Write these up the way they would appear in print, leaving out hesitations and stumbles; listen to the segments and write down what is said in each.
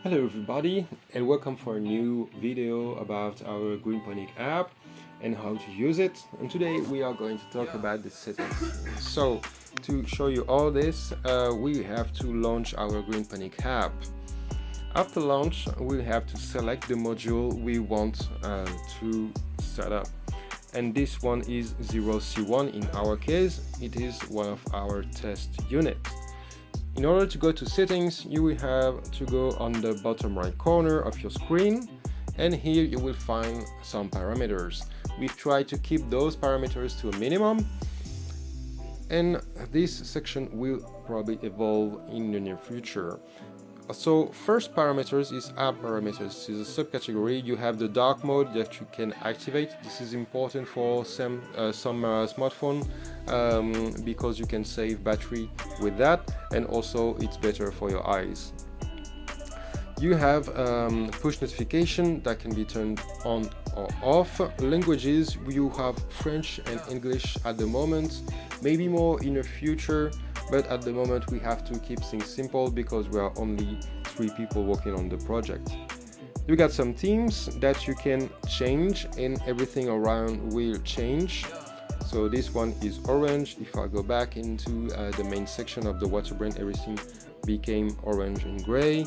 Hello everybody and welcome for a new video about our GreenPonik app and how to use it. And today we are going to talk about the settings. So to show you all this, we have to launch our GreenPonik app. After launch, we'll have to select the module we want to set up. And this one is 0C1 in our case. It is one of our test units. In order to go to settings, you will have to go on the bottom right corner of your screen, and here you will find some parameters. We've tried to keep those parameters to a minimum, and this section will probably evolve in the near future. So first parameters is app parameters. This is a subcategory. You have the dark mode that you can activate. This is important for some smartphone because you can save battery with that, and also it's better for your eyes. You have push notification that can be turned on or off. Languages, you have French and English at the moment, maybe more in the future, but at the moment we have to keep things simple because we are only 3 people working on the project. You got some themes that you can change and everything around will change. So this one is orange. If I go back into the main section of the water brand, everything became orange and gray.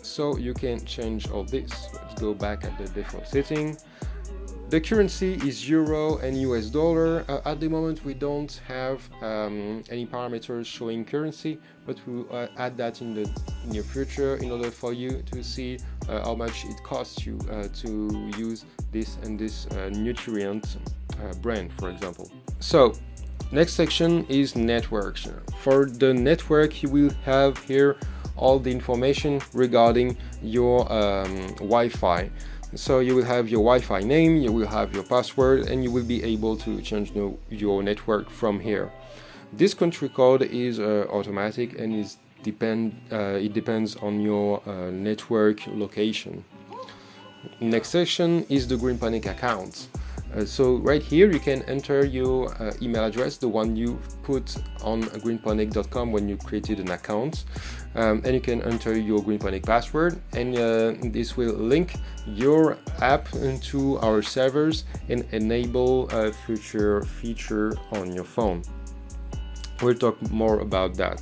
So you can change all this. Let's go back at the default setting. The currency is euro and US dollar. At the moment we don't have any parameters showing currency, but we'll add that in the near future in order for you to see how much it costs you to use this and this nutrient brand, for example. So next section is networks. For the network, you will have here all the information regarding your Wi-Fi. So you will have your Wi-Fi name, you will have your password, and you will be able to change your network from here. This country code is automatic and it depends on your network location. Next section is the GreenPonik account. So right here you can enter your email address, the one you put on greenponik.com when you created an account, and you can enter your GreenPonik password, and this will link your app into our servers and enable a future feature on your phone. We'll talk more about that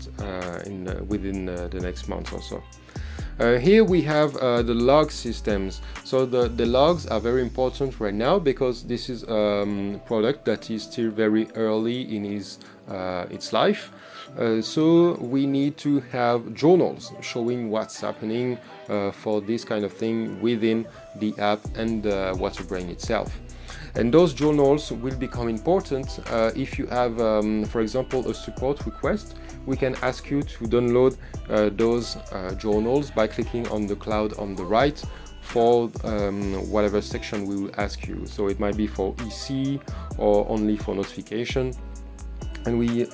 within the next month or so. Here we have the log systems. So the logs are very important right now because this is a product that is still very early in its life. So we need to have journals showing what's happening for this kind of thing within the app and the Waterbrain itself. And those journals will become important if you have, for example, a support request. We can ask you to download those journals by clicking on the cloud on the right for whatever section we will ask you. So it might be for EC or only for notification, and we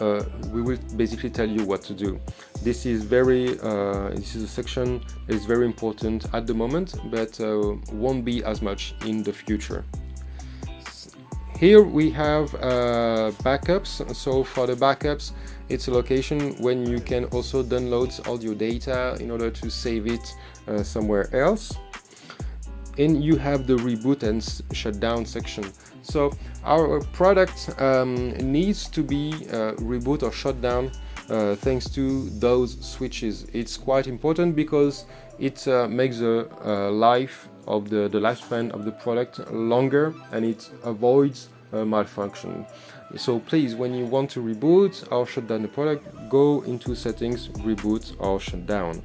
will basically tell you what to do. This is a section that is very important at the moment, but won't be as much in the future. Here we have backups. So for the backups, it's a location when you can also download all your data in order to save it somewhere else. And you have the reboot and shutdown section. So our product needs to be reboot or shut down thanks to those switches. It's quite important because it makes the lifespan of the product longer, and it avoids malfunction. So please, when you want to reboot or shut down the product, go into settings, reboot or shut down.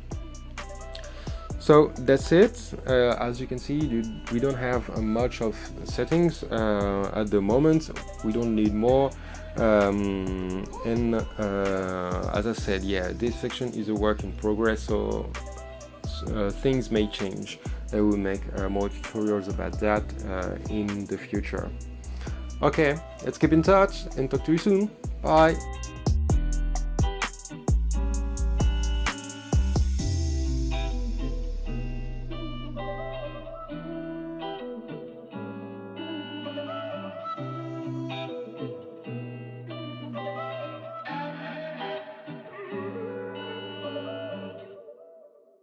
So that's it. As you can see, we don't have much of settings at the moment. We don't need more. As I said, yeah, this section is a work in progress, so things may change. I will make more tutorials about that in the future. Okay, let's keep in touch and talk to you soon. Bye.